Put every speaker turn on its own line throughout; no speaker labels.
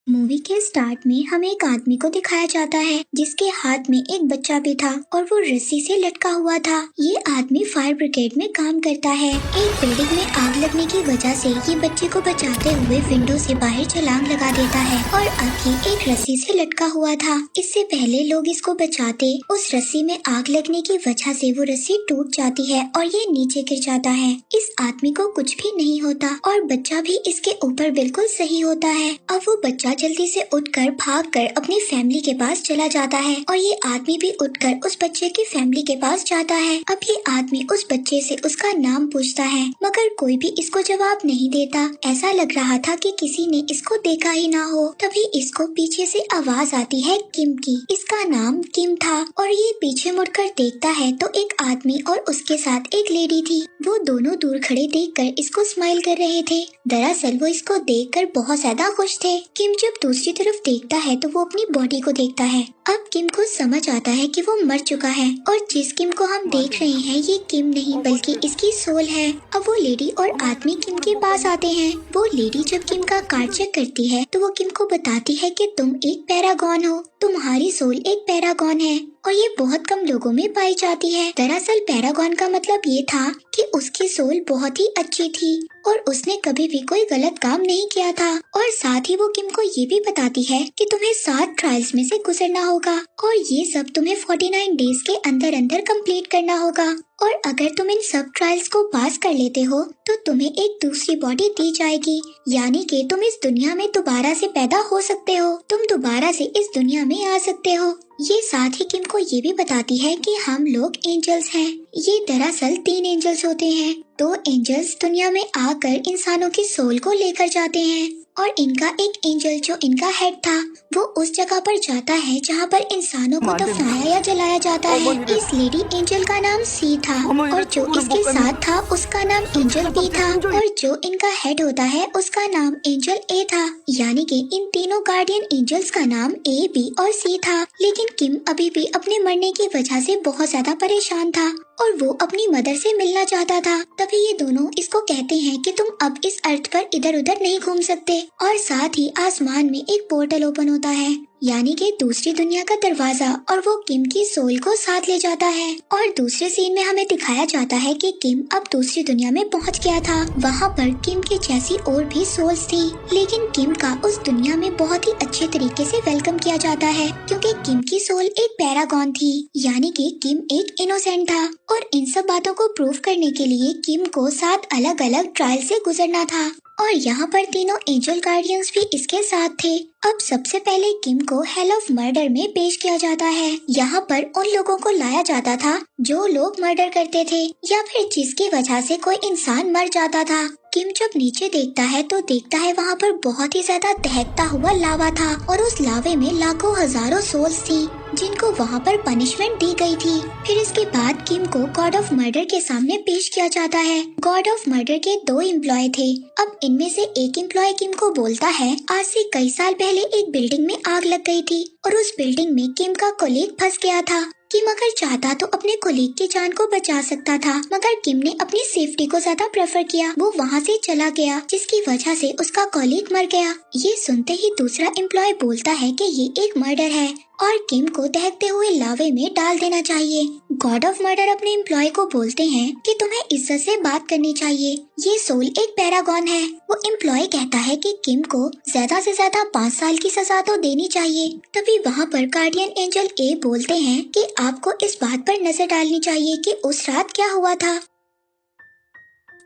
Movie के start में हमें एक आदमी को दिखाया जाता है जिसके हाथ में एक बच्चा भी था और वो रस्सी से लटका हुआ था। ये आदमी फायर ब्रिगेड में काम करता है। एक बिल्डिंग में आग लगने की वजह से ये बच्चे को बचाते हुए विंडो से बाहर छलांग लगा देता है और अब ये एक रस्सी से लटका हुआ था। इससे पहले लोग इसको बचाते, उस रस्सी में आग लगने की वजह से वो रस्सी टूट जाती है और ये नीचे गिर जाता है। इस आदमी को कुछ भी नहीं होता और बच्चा भी इसके ऊपर बिल्कुल सही होता है। अब वो बच्चा जल्दी से उठकर भागकर अपनी फैमिली के पास चला जाता है और ये आदमी भी उठकर उस बच्चे की फैमिली के पास जाता है। अब ये आदमी उस बच्चे से उसका नाम पूछता है मगर कोई भी इसको जवाब नहीं देता। ऐसा लग रहा था कि किसी ने इसको देखा ही ना हो। तभी इसको पीछे से आवाज आती है किम की। इसका नाम किम था और ये पीछे मुड़कर देखता है तो एक आदमी और उसके साथ एक लेडी थी। वो दोनों दूर खड़े देखकर इसको स्माइल कर रहे थे। दरअसल वो इसको देखकर बहुत ज्यादा खुश थे। किम जब दूसरी तरफ देखता है तो वो अपनी बॉडी को देखता है। अब किम को समझ आता है कि वो मर चुका है और जिस किम को हम देख रहे हैं ये किम नहीं बल्कि इसकी सोल है। अब वो लेडी और आदमी किम के पास आते हैं। वो लेडी जब किम का कार्ड चेक करती है तो वो किम को बताती है कि तुम एक पैरागॉन हो, तुम्हारी सोल एक पैरागॉन है और ये बहुत कम लोगों में पाई जाती है। दरअसल पैरागॉन का मतलब ये था कि उसकी सोल बहुत ही अच्छी थी और उसने कभी भी कोई गलत काम नहीं किया था। और साथ ही वो किम को ये भी बताती है कि तुम्हें 7 ट्रायल्स में से गुजरना होगा और ये सब तुम्हें 49 डेज के अंदर अंदर कंप्लीट करना होगा और अगर तुम इन सब ट्रायल्स को पास कर लेते हो तो तुम्हें एक दूसरी बॉडी दी जाएगी, यानी कि तुम इस दुनिया में दोबारा से पैदा हो सकते हो, तुम दोबारा से इस दुनिया में आ सकते हो। ये साथ ही किम को ये भी बताती है कि हम लोग एंजल्स हैं। ये दरअसल 3 एंजल्स होते हैं। 2 एंजल्स दुनिया में आकर इंसानों की सोल को लेकर जाते हैं और इनका एक एंजल जो इनका हेड था वो उस जगह पर जाता है जहाँ पर इंसानों को दफनाया या जलाया जाता है। इस लेडी एंजल का नाम सी था और जो इसके साथ था उसका नाम एंजल बी था और जो इनका हेड होता है उसका नाम एंजल ए था। यानी कि इन तीनों गार्डियन एंजल्स का नाम ए, बी और सी था। लेकिन किम अभी भी अपने मरने की वजह से बहुत ज्यादा परेशान था और वो अपनी मदर से मिलना चाहता था। तभी ये दोनों इसको कहते हैं कि तुम अब इस अर्थ पर इधर उधर नहीं घूम सकते और साथ ही आसमान में एक पोर्टल ओपन होता है, यानी कि दूसरी दुनिया का दरवाजा, और वो किम की सोल को साथ ले जाता है। और दूसरे सीन में हमें दिखाया जाता है कि किम अब दूसरी दुनिया में पहुंच गया था। वहां पर किम के जैसी और भी सोल्स थी, लेकिन किम का उस दुनिया में बहुत ही अच्छे तरीके से वेलकम किया जाता है क्योंकि किम की सोल एक पैरागॉन थी, यानी कि किम एक इनोसेंट था। और इन सब बातों को प्रूव करने के लिए किम को 7 अलग अलग ट्रायल से गुजरना था और यहाँ पर तीनों एंजल गार्डियंस भी इसके साथ थे। अब सबसे पहले किम को हेल ऑफ मर्डर में पेश किया जाता है। यहाँ पर उन लोगों को लाया जाता था जो लोग मर्डर करते थे या फिर जिसकी वजह से कोई इंसान मर जाता था। किम जब नीचे देखता है तो देखता है वहाँ पर बहुत ही ज्यादा दहकता हुआ लावा था और उस लावे में लाखों हजारों सोल्स थी जिनको वहाँ पर पनिशमेंट दी गई थी। फिर इसके बाद किम को गॉड ऑफ मर्डर के सामने पेश किया जाता है। गॉड ऑफ मर्डर के 2 एम्प्लॉय थे। अब इनमें से एक एम्प्लॉय किम को बोलता है आज से कई साल पहले एक बिल्डिंग में आग लग गई थी और उस बिल्डिंग में किम का कोलीग फंस गया था। किम अगर चाहता तो अपने कोलीग की जान को बचा सकता था, मगर किम ने अपनी सेफ्टी को ज्यादा प्रेफर किया। वो वहाँ से चला गया जिसकी वजह से उसका कोलीग मर गया। ये सुनते ही दूसरा एम्प्लॉय बोलता है कि ये एक मर्डर है और किम को दहकते हुए लावे में डाल देना चाहिए। गॉड ऑफ मर्डर अपने एम्प्लॉय को बोलते हैं कि तुम्हें इज्जत से बात करनी चाहिए, ये सोल एक पैरागॉन है। वो एम्प्लॉय कहता है कि किम को ज्यादा से ज्यादा 5 साल की सजा तो देनी चाहिए। तभी वहाँ पर गार्डियन एंजल ए बोलते हैं कि आपको इस बात पर नजर डालनी चाहिए कि उस रात क्या हुआ था।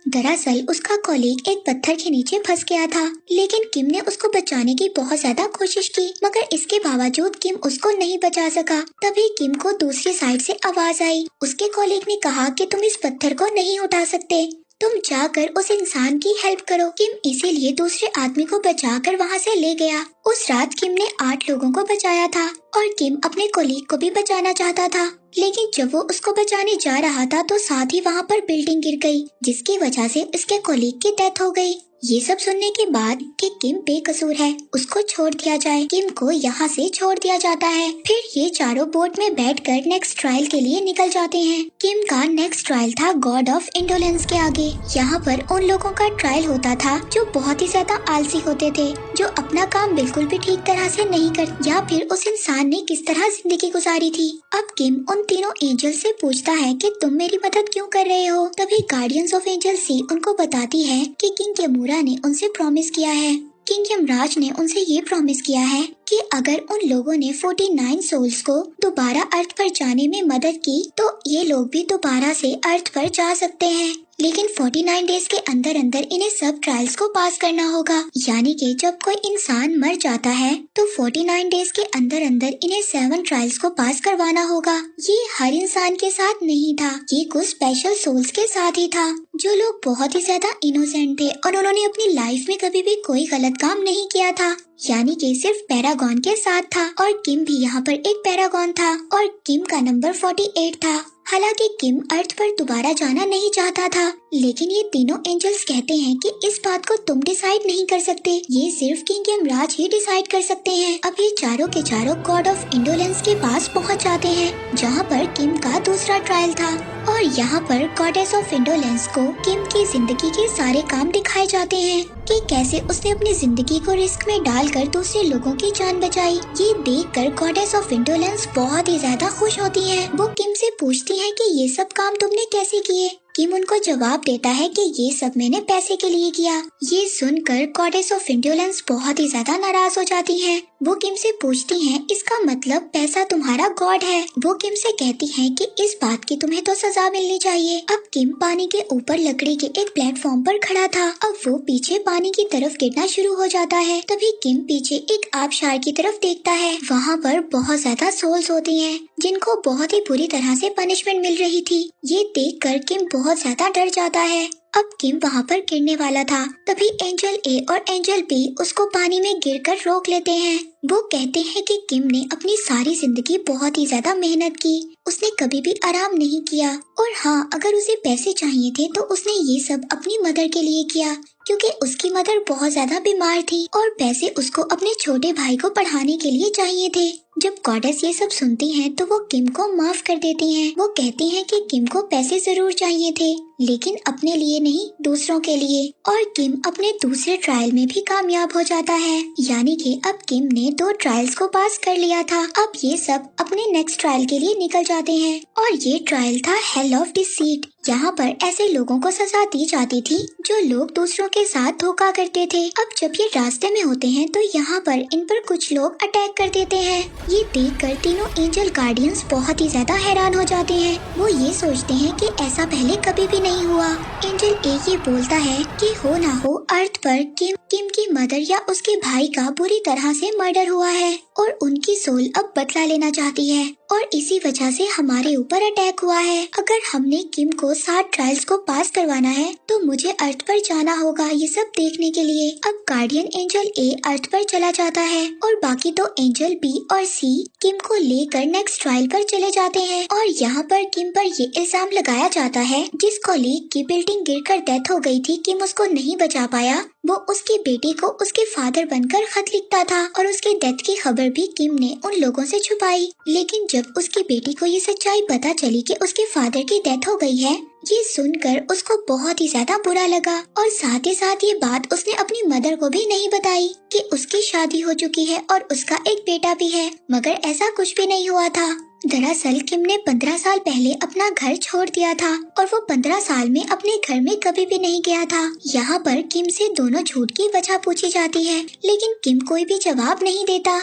दरअसल उसका कॉलीग एक पत्थर के नीचे फंस गया था, लेकिन किम ने उसको बचाने की बहुत ज्यादा कोशिश की, मगर इसके बावजूद किम उसको नहीं बचा सका। तभी किम को दूसरी साइड से आवाज आई। उसके कॉलीग ने कहा कि तुम इस पत्थर को नहीं उठा सकते, तुम जाकर उस इंसान की हेल्प करो। किम इसीलिए दूसरे आदमी को बचाकर वहाँ से ले गया। उस रात किम ने 8 लोगों को बचाया था और किम अपने कोलीग को भी बचाना चाहता था, लेकिन जब वो उसको बचाने जा रहा था तो साथ ही वहाँ पर बिल्डिंग गिर गई जिसकी वजह से उसके कोलीग की डेथ हो गई। ये सब सुनने के बाद कि किम बेकसूर है, उसको छोड़ दिया जाए। किम को यहाँ से छोड़ दिया जाता है। फिर ये चारों बोट में बैठकर नेक्स्ट ट्रायल के लिए निकल जाते हैं। किम का नेक्स्ट ट्रायल था गॉड ऑफ इंडोलेंस के आगे। यहाँ पर उन लोगों का ट्रायल होता था जो बहुत ही ज्यादा आलसी होते थे, जो अपना काम बिल्कुल बिल्कुल भी ठीक तरह से नहीं कर, या फिर उस इंसान ने किस तरह जिंदगी गुजारी थी। अब किम उन तीनों एंजल से पूछता है कि तुम मेरी मदद क्यों कर रहे हो। तभी गार्डियंस ऑफ एंजल सी उनको बताती है कि किंग यमूरा ने उनसे प्रॉमिस किया है, किंग यमराज ने उनसे ये प्रॉमिस किया है कि अगर उन लोगों ने 49 सोल्स को दोबारा अर्थ पर जाने में मदद की तो ये लोग भी दोबारा से अर्थ पर जा सकते हैं, लेकिन 49 डेज के अंदर अंदर इन्हें सब ट्रायल्स को पास करना होगा। यानी कि जब कोई इंसान मर जाता है तो 49 डेज के अंदर अंदर इन्हें 7 ट्रायल्स को पास करवाना होगा। ये हर इंसान के साथ नहीं था, ये कुछ स्पेशल सोल्स के साथ ही था, जो लोग बहुत ही ज्यादा इनोसेंट थे और उन्होंने अपनी लाइफ में कभी भी कोई गलत काम नहीं किया था। यानी कि सिर्फ पैरागॉन के साथ था, और किम भी यहाँ पर एक पैरागॉन था और किम का नंबर 48 था। हालांकि किम अर्थ पर दोबारा जाना नहीं चाहता था, लेकिन ये तीनों एंजल्स कहते हैं कि इस बात को तुम डिसाइड नहीं कर सकते, ये सिर्फ किंग यमराज ही डिसाइड कर सकते हैं। अब ये चारों के चारों गॉड ऑफ इंडोलेंस के पास पहुंच जाते हैं, जहां पर किम का दूसरा ट्रायल था, और यहाँ पर गॉडेस ऑफ इंडोलेंस को किम की जिंदगी के सारे काम दिखाए जाते हैं कि कैसे उसने अपनी जिंदगी को रिस्क में डालकर दूसरे लोगों की जान बचाई। ये देखकर गॉडेस ऑफ इंडोलेंस बहुत ही ज्यादा खुश होती है। वो किम से पूछती है कि ये सब काम तुमने कैसे किए। किम उनको जवाब देता है कि ये सब मैंने पैसे के लिए किया। ये सुनकर गॉडेस ऑफ इंडोलेंस बहुत ही ज्यादा नाराज हो जाती है। वो किम से पूछती हैं, इसका मतलब पैसा तुम्हारा गॉड है। वो किम से कहती है कि इस बात की तुम्हें तो सजा मिलनी चाहिए। अब किम पानी के ऊपर लकड़ी के एक प्लेटफॉर्म पर खड़ा था। अब वो पीछे पानी की तरफ गिरना शुरू हो जाता है। तभी किम पीछे एक आबशार की तरफ देखता है। वहाँ पर बहुत ज्यादा सोल्स होती हैं, जिनको बहुत ही बुरी तरह से पनिशमेंट मिल रही थी। ये देखकर किम बहुत ज्यादा डर जाता है। अब किम वहाँ पर गिरने वाला था, तभी एंजल ए और एंजल बी उसको पानी में गिरकर रोक लेते हैं। वो कहते हैं कि किम ने अपनी सारी जिंदगी बहुत ही ज्यादा मेहनत की, उसने कभी भी आराम नहीं किया, और हाँ, अगर उसे पैसे चाहिए थे तो उसने ये सब अपनी मदर के लिए किया, क्योंकि उसकी मदर बहुत ज्यादा बीमार थी और पैसे उसको अपने छोटे भाई को पढ़ाने के लिए चाहिए थे। जब गॉडेस ये सब सुनती हैं तो वो किम को माफ कर देती हैं। वो कहती हैं कि किम को पैसे जरूर चाहिए थे, लेकिन अपने लिए नहीं, दूसरों के लिए। और किम अपने दूसरे ट्रायल में भी कामयाब हो जाता है। यानी कि अब किम ने 2 ट्रायल्स को पास कर लिया था। अब ये सब अपने नेक्स्ट ट्रायल के लिए निकल जाते हैं, और ये ट्रायल था हेल ऑफ डिसीट। यहाँ पर ऐसे लोगों को सजा दी जाती थी जो लोग दूसरों के साथ धोखा करते थे। अब जब ये रास्ते में होते हैं तो यहाँ पर इन पर कुछ लोग अटैक कर देते हैं। ये देखकर तीनों एंजल गार्डियंस बहुत ही ज्यादा हैरान हो जाते हैं। वो ये सोचते हैं कि ऐसा पहले कभी भी नहीं हुआ। एंजल ए ये बोलता है कि हो ना हो अर्थ पर किम की मदर या उसके भाई का बुरी तरह से मर्डर हुआ है, और उनकी सोल अब बदला लेना चाहती है, और इसी वजह से हमारे ऊपर अटैक हुआ है। अगर हमने किम को 7 ट्रायल्स को पास करवाना है तो मुझे अर्थ पर जाना होगा ये सब देखने के लिए। अब गार्डियन एंजल ए अर्थ पर चला जाता है, और बाकी 2 एंजल बी और सी किम को लेकर नेक्स्ट ट्रायल पर चले जाते हैं। और यहाँ पर किम पर ये इल्जाम लगाया जाता है, जिस कॉलीग की बिल्डिंग गिरकर डेथ हो गई थी, किम उसको नहीं बचा पाया, वो उसकी बेटी को उसके फादर बनकर खत लिखता था, और उसके डेथ की खबर भी किम ने उन लोगों से छुपाई। लेकिन जब उसकी बेटी को ये सच्चाई पता चली कि उसके फादर की डेथ हो गई है, ये सुनकर उसको बहुत ही ज्यादा बुरा लगा, और साथ ही साथ ये बात उसने अपनी मदर को भी नहीं बताई कि उसकी शादी हो चुकी है और उसका एक बेटा भी है। मगर ऐसा कुछ भी नहीं हुआ था। दरअसल किम ने 15 साल पहले अपना घर छोड़ दिया था, और वो 15 साल में अपने घर में कभी भी नहीं गया था। यहाँ पर किम से दोनों झूठ की वजह पूछी जाती है, लेकिन किम कोई भी जवाब नहीं देता।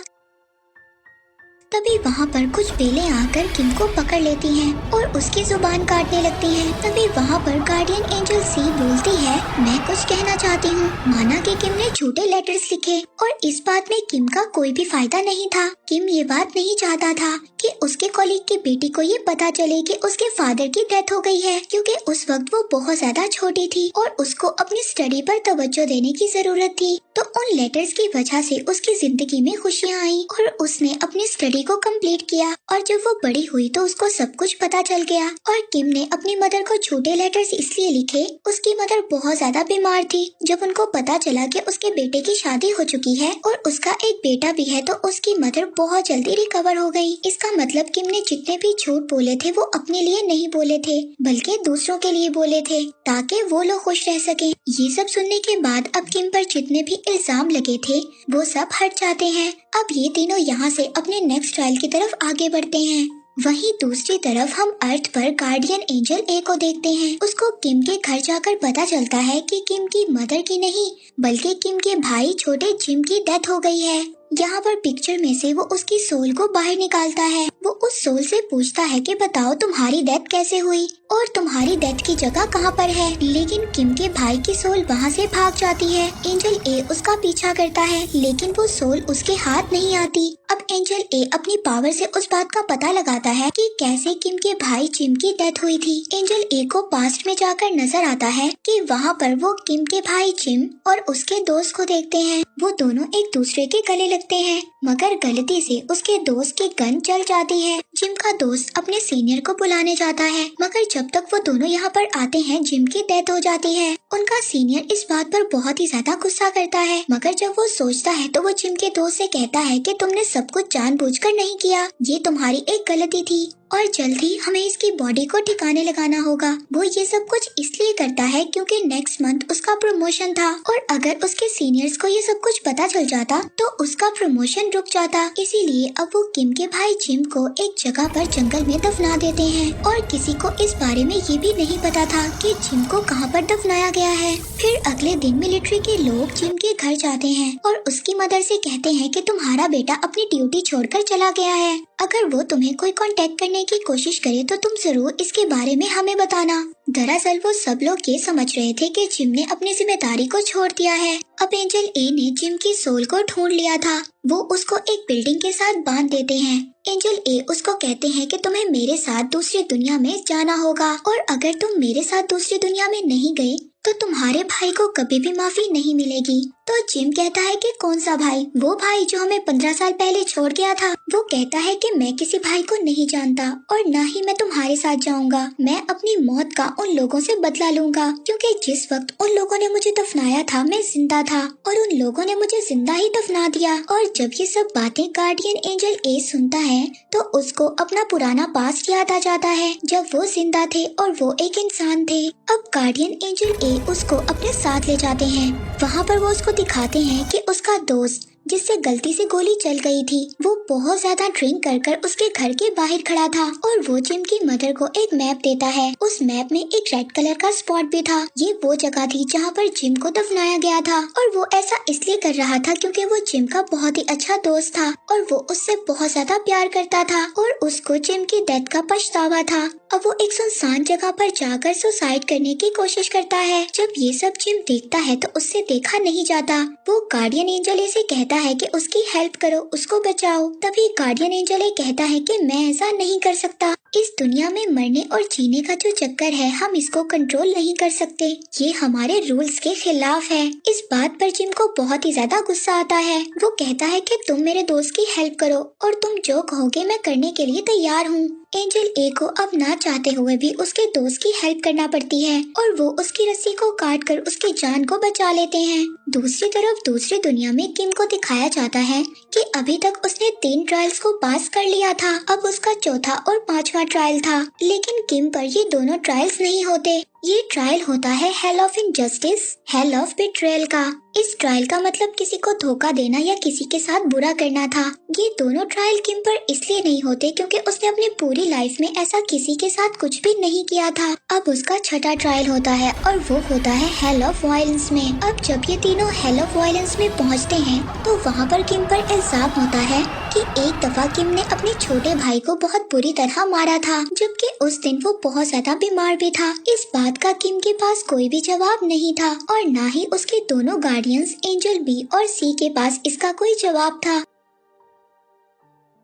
तभी वहाँ पर कुछ बेलें आकर किम को पकड़ लेती हैं और उसकी जुबान काटने लगती हैं। तभी वहाँ पर गार्डियन एंजल सी बोलती है, मैं कुछ कहना चाहती हूँ। माना कि किम ने झूठे लेटर्स लिखे, और इस बात में किम का कोई भी फायदा नहीं था। किम ये बात नहीं चाहता था कि उसके कॉलीग की बेटी को ये पता चले कि उसके फादर की डेथ हो गई है, क्योंकि उस वक्त वो बहुत ज्यादा छोटी थी और उसको अपनी स्टडी पर तवज्जो देने की जरूरत थी। तो उन लेटर्स की वजह से उसकी जिंदगी में खुशियाँ आई और उसने अपनी स्टडी डिग्री को कंप्लीट किया और जब वो बड़ी हुई तो उसको सब कुछ पता चल गया और किम ने अपनी मदर को झूठे लेटर्स इसलिए लिखे। उसकी मदर बहुत ज्यादा बीमार थी। जब उनको पता चला कि उसके बेटे की शादी हो चुकी है और उसका एक बेटा भी है तो उसकी मदर बहुत जल्दी रिकवर हो गई। इसका मतलब किम ने जितने भी झूठ बोले थे वो अपने लिए नहीं बोले थे बल्कि दूसरों के लिए बोले थे ताकि वो लोग खुश रह सके। ये सब सुनने के बाद अब किम पर जितने भी इल्जाम लगे थे वो सब हट जाते हैं। अब ये तीनों यहाँ से अपने नेक्स्ट ट्रायल की तरफ आगे बढ़ते हैं। वहीं दूसरी तरफ हम अर्थ पर गार्डियन एंजल ए को देखते हैं। उसको किम के घर जाकर पता चलता है कि किम की मदर की नहीं बल्कि किम के भाई छोटे जिम की डेथ हो गई है। यहाँ पर पिक्चर में से वो उसकी सोल को बाहर निकालता है। वो उस सोल से पूछता है कि बताओ तुम्हारी डेथ कैसे हुई और तुम्हारी डेथ की जगह कहाँ पर है। लेकिन किम के भाई की सोल वहाँ से भाग जाती है। एंजल ए उसका पीछा करता है लेकिन वो सोल उसके हाथ नहीं आती। अब एंजल ए अपनी पावर से उस बात का पता लगाता है कि कैसे किम के भाई जिम की डेथ हुई थी। एंजल ए को पास्ट में जाकर नजर आता है कि वहाँ पर वो किम के भाई जिम और उसके दोस्त को देखते हैं। वो दोनों एक दूसरे के गले लगते हैं मगर गलती से उसके दोस्त की गन चल जाती है। जिम का दोस्त अपने सीनियर को बुलाने जाता है मगर जब तक वो दोनों यहाँ पर आते हैं जिम की डेथ हो जाती है। उनका सीनियर इस बात पर बहुत ही ज्यादा गुस्सा करता है मगर जब वो सोचता है तो वो जिम के दोस्त से कहता है कि तुमने सब कुछ जानबूझकर नहीं किया, ये तुम्हारी एक गलती थी और जल्द ही हमें इसकी बॉडी को ठिकाने लगाना होगा। वो ये सब कुछ इसलिए करता है क्योंकि नेक्स्ट मंथ उसका प्रमोशन था और अगर उसके सीनियर्स को ये सब कुछ पता चल जाता तो उसका प्रमोशन रुक जाता। इसीलिए अब वो किम के भाई जिम को एक जगह पर जंगल में दफना देते हैं और किसी को इस बारे में ये भी नहीं पता था कि जिम को कहाँ पर दफनाया गया है। फिर अगले दिन मिलिट्री के लोग जिम के घर जाते हैं और उसकी मदर से कहते हैं कि तुम्हारा बेटा अपनी ड्यूटी छोड़कर चला गया है। अगर वो तुम्हें कोई कांटेक्ट करने की कोशिश करे तो तुम जरूर इसके बारे में हमें बताना। दरअसल वो सब लोग ये समझ रहे थे कि जिम ने अपनी जिम्मेदारी को छोड़ दिया है। अब एंजल ए ने जिम की सोल को ढूंढ लिया था। वो उसको एक बिल्डिंग के साथ बांध देते हैं। एंजल ए उसको कहते हैं कि तुम्हें मेरे साथ दूसरी दुनिया में जाना होगा और अगर तुम मेरे साथ दूसरी दुनिया में नहीं गए तो तुम्हारे भाई को कभी भी माफी नहीं मिलेगी। तो जिम कहता है कि कौन सा भाई? वो भाई जो हमें 15 साल पहले छोड़ गया था। वो कहता है कि मैं किसी भाई को नहीं जानता और न ही मैं तुम्हारे साथ जाऊंगा। मैं अपनी मौत का उन लोगों से बदला लूंगा क्योंकि जिस वक्त उन लोगों ने मुझे दफनाया था मैं जिंदा था और उन लोगों ने मुझे जिंदा ही दफना दिया। और जब ये सब बातें गार्डियन एंजल ए सुनता है तो उसको अपना पुराना पास्ट याद आ जाता है जब वो जिंदा थे और वो एक इंसान थे। अब गार्डियन एंजल ए उसको अपने साथ ले जाते हैं। वहाँ पर वो उसको दिखाते हैं कि उसका दोस्त जिससे गलती से गोली चल गई थी वो बहुत ज्यादा ड्रिंक कर उसके घर के बाहर खड़ा था और वो जिम की मदर को एक मैप देता है। उस मैप में एक रेड कलर का स्पॉट भी था। ये वो जगह थी जहाँ पर जिम को दफनाया गया था और वो ऐसा इसलिए कर रहा था क्योंकि वो जिम का बहुत ही अच्छा दोस्त था और वो उससे बहुत ज्यादा प्यार करता था और उसको जिम की डेथ का पछतावा था। अब वो एक सुनसान जगह पर जाकर सुसाइड करने की कोशिश करता है। जब ये सब जिम देखता है तो उससे देखा नहीं जाता। वो गार्डियन एंजल से कहता है कि उसकी हेल्प करो, उसको बचाओ। तभी गार्डियन एंजल कहता है कि मैं ऐसा नहीं कर सकता। इस दुनिया में मरने और जीने का जो चक्कर है हम इसको कंट्रोल नहीं कर सकते। ये हमारे रूल्स के खिलाफ है। इस बात पर जिम को बहुत ही ज्यादा गुस्सा आता है। वो कहता है कि तुम मेरे दोस्त की हेल्प करो और तुम जो कहोगे मैं करने के लिए तैयार हूँ। एंजल ए को अब ना चाहते हुए भी उसके दोस्त की हेल्प करना पड़ती है और वो उसकी रस्सी को काट कर उसकी जान को बचा लेते हैं। दूसरी तरफ दूसरी दुनिया में किम को दिखाया जाता है कि अभी तक उसने 3 ट्रायल्स को पास कर लिया था। अब उसका चौथा और 5वां ट्रायल था लेकिन किम पर ये दोनों ट्रायल्स नहीं होते। ये ट्रायल होता है hell of injustice, hell of betrayal का। इस ट्रायल का मतलब किसी को धोखा देना या किसी के साथ बुरा करना था। ये दोनों ट्रायल किम पर इसलिए नहीं होते क्योंकि उसने अपनी पूरी लाइफ में ऐसा किसी के साथ कुछ भी नहीं किया था। अब उसका छठा ट्रायल होता है और वो होता है हेल ऑफ वायलेंस में। अब जब ये तीनों हेल ऑफ वायलेंस में पहुँचते हैं तो वहाँ पर किम पर इल्जाम होता है कि एक दफा किम ने अपने छोटे भाई को बहुत बुरी तरह मारा था जबकि उस दिन वो बहुत ज्यादा बीमार भी था। इस बात का किम के पास कोई भी जवाब नहीं था और ना ही उसके दोनों गार्डियंस एंजल बी और सी के पास इसका कोई जवाब था।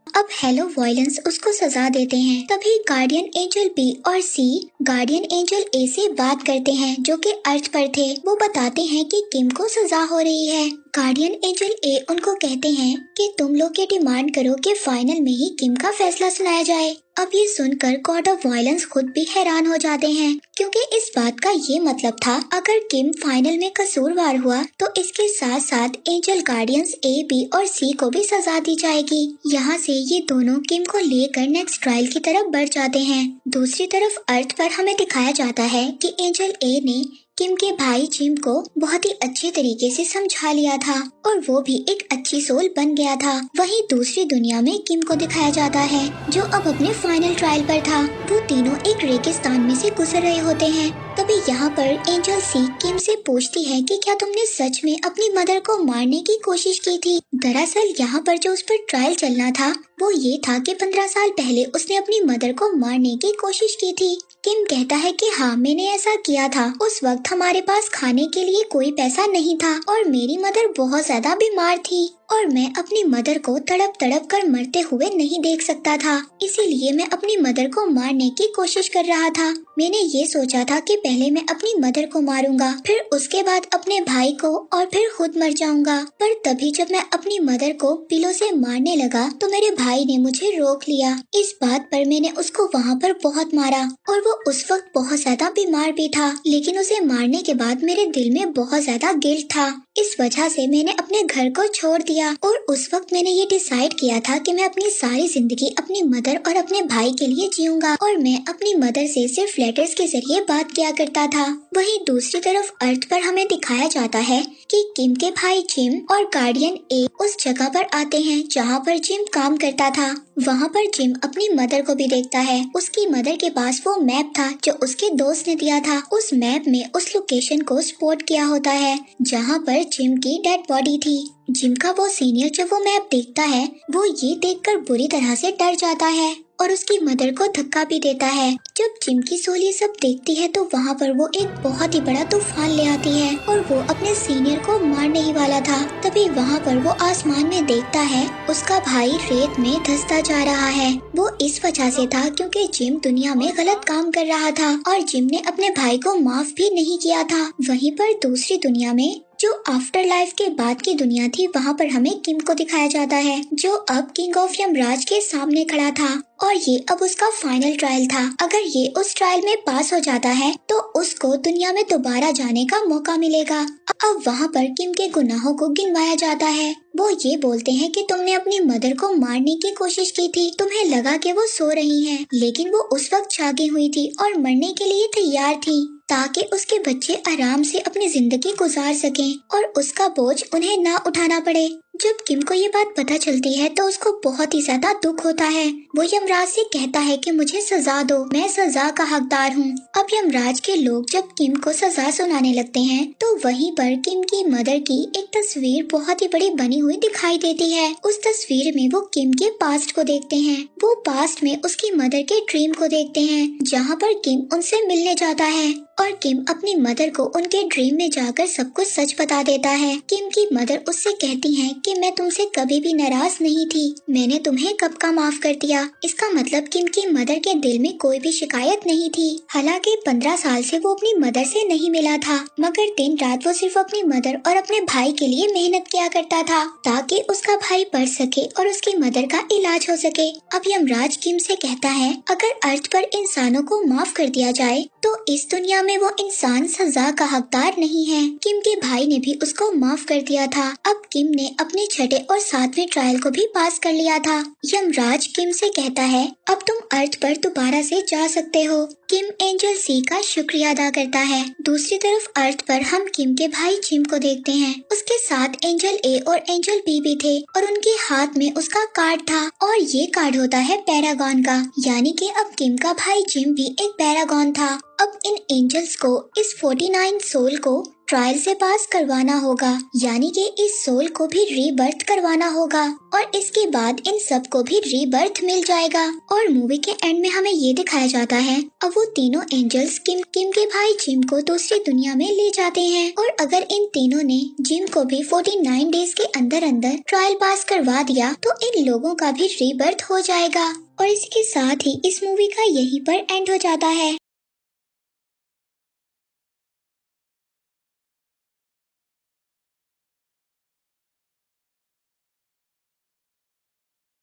अब हेलो वायलेंस उसको सजा देते हैं। तभी गार्डियन एंजल बी और सी गार्डियन एंजल ए से बात करते हैं जो कि अर्थ पर थे। वो बताते हैं कि किम को सजा हो रही है। गार्डियन एंजल ए उनको कहते हैं कि तुम लोग ये डिमांड करो कि फाइनल में ही किम का फैसला सुनाया जाए। अब ये सुनकर गॉड ऑफ वायलेंस खुद भी हैरान हो जाते हैं, क्योंकि इस बात का ये मतलब था अगर किम फाइनल में कसूरवार हुआ तो इसके साथ साथ एंजल गार्डियंस ए, बी और सी को भी सजा दी जाएगी। यहाँ से ये दोनों किम को लेकर नेक्स्ट ट्रायल की तरफ बढ़ जाते हैं। दूसरी तरफ अर्थ पर हमें दिखाया जाता है कि एंजल ए ने किम के भाई जिम को बहुत ही अच्छे तरीके से समझा लिया था और वो भी एक अच्छी सोल बन गया था। वहीं दूसरी दुनिया में किम को दिखाया जाता है जो अब अपने फाइनल ट्रायल पर था। वो तीनों एक रेगिस्तान में से गुजर रहे होते हैं। तभी यहाँ पर एंजल सी किम से पूछती है कि क्या तुमने सच में अपनी मदर को मारने की कोशिश की थी। दरअसल यहाँ पर जो उस पर ट्रायल चलना था वो ये था कि 15 साल पहले उसने अपनी मदर को मारने की कोशिश की थी। किम कहता है कि हाँ मैंने ऐसा किया था। उस वक्त हमारे पास खाने के लिए कोई पैसा नहीं था और मेरी मदर बहुत ज्यादा बीमार थी और मैं अपनी मदर को तड़प तड़प कर मरते हुए नहीं देख सकता था, इसीलिए मैं अपनी मदर को मारने की कोशिश कर रहा था। मैंने ये सोचा था कि पहले मैं अपनी मदर को मारूंगा, फिर उसके बाद अपने भाई को और फिर खुद मर जाऊंगा। पर तभी जब मैं अपनी मदर को पिलो से मारने लगा तो मेरे भाई ने मुझे रोक लिया। इस बात पर मैंने उसको वहाँ पर बहुत मारा और वो उस वक्त बहुत ज्यादा बीमार भी था, लेकिन उसे मारने के बाद मेरे दिल में बहुत ज्यादा गिल्ट था। इस वजह से मैंने अपने घर को छोड़ दिया और उस वक्त मैंने ये डिसाइड किया था कि मैं अपनी सारी जिंदगी अपनी मदर और अपने भाई के लिए जीऊंगा और मैं अपनी मदर से सिर्फ लेटर्स के जरिए बात किया करता था। वहीं दूसरी तरफ अर्थ पर हमें दिखाया जाता है कि किम के भाई जिम और गार्डियन ए उस जगह पर आते हैं जहाँ पर जिम काम करता था। वहाँ पर जिम अपनी मदर को भी देखता है। उसकी मदर के पास वो मैप था जो उसके दोस्त ने दिया था। उस मैप में उस लोकेशन को स्पॉट किया होता है जहाँ पर जिम की डेड बॉडी थी। जिम का वो सीनियर जब वो मैप देखता है वो ये देखकर बुरी तरह से डर जाता है और उसकी मदर को धक्का भी देता है। जब जिम की सोल ये सब देखती है तो वहाँ पर वो एक बहुत ही बड़ा तूफान ले आती है और वो अपने सीनियर को मारने ही वाला था। तभी वहाँ पर वो आसमान में देखता है उसका भाई रेत में धंसता जा रहा है। वो इस वजह से था क्योंकि जिम दुनिया में गलत काम कर रहा था और जिम ने अपने भाई को माफ भी नहीं किया था। वहीं पर दूसरी दुनिया में जो आफ्टर लाइफ के बाद की दुनिया थी वहाँ पर हमें किम को दिखाया जाता है जो अब किंग ऑफ यमराज के सामने खड़ा था और ये अब उसका फाइनल ट्रायल था। अगर ये उस ट्रायल में पास हो जाता है तो उसको दुनिया में दोबारा जाने का मौका मिलेगा। अब वहाँ पर किम के गुनाहों को गिनवाया जाता है। वो ये बोलते हैं कि तुमने अपनी मदर को मारने की कोशिश की थी, तुम्हें लगा कि वो सो रही हैं, लेकिन वो उस वक्त जागी हुई थी और मरने के लिए तैयार थी ताकि उसके बच्चे आराम से अपनी जिंदगी गुजार सकें और उसका बोझ उन्हें ना उठाना पड़े। जब किम को ये बात पता चलती है तो उसको बहुत ही ज्यादा दुख होता है। वो यमराज से कहता है कि मुझे सजा दो, मैं सजा का हकदार हूँ। अब यमराज के लोग जब किम को सजा सुनाने लगते हैं तो वहीं पर किम की मदर की एक तस्वीर बहुत ही बड़ी बनी हुई दिखाई देती है। उस तस्वीर में वो किम के पास्ट को देखते हैं। वो पास्ट में उसकी मदर के ड्रीम को देखते हैं जहाँ पर किम उनसे मिलने जाता है और किम अपनी मदर को उनके ड्रीम में जाकर सब कुछ सच बता देता है। किम की मदर उससे कहती हैं कि मैं तुमसे कभी भी नाराज नहीं थी, मैंने तुम्हें कब का माफ कर दिया। इसका मतलब किम की मदर के दिल में कोई भी शिकायत नहीं थी। हालांकि 15 साल से वो अपनी मदर से नहीं मिला था, मगर दिन रात वो सिर्फ अपनी मदर और अपने भाई के लिए मेहनत किया करता था ताकि उसका भाई पढ़ सके और उसकी मदर का इलाज हो सके। अब यमराज किम से कहता है अगर अर्थ पर इंसानों को माफ कर दिया जाए तो इस दुनिया में वो इंसान सजा का हकदार नहीं है। किम के भाई ने भी उसको माफ कर दिया था। अब किम ने अपने छठे और 7वें ट्रायल को भी पास कर लिया था। यमराज किम से कहता है अब तुम अर्थ पर दोबारा से जा सकते हो। किम एंजल सी का शुक्रिया अदा करता है। दूसरी तरफ अर्थ पर हम किम के भाई जिम को देखते हैं। उसके साथ एंजल ए और एंजल बी भी थे और उनके हाथ में उसका कार्ड था और ये कार्ड होता है पैरागॉन का, यानी कि अब किम का भाई जिम भी एक पैरागॉन था। अब इन एंजल्स को इस 49 सोल को ट्रायल से पास करवाना होगा, यानी कि इस सोल को भी रीबर्थ करवाना होगा और इसके बाद इन सब को भी रीबर्थ मिल जाएगा। और मूवी के एंड में हमें ये दिखाया जाता है अब वो तीनों एंजल्स किम के भाई जिम को दूसरी दुनिया में ले जाते हैं और अगर इन तीनों ने जिम को भी 49 डेज के अंदर अंदर ट्रायल पास करवा दिया तो इन लोगों का भी रीबर्थ हो जाएगा। और इसके साथ ही इस मूवी का यहीं पर एंड हो जाता है।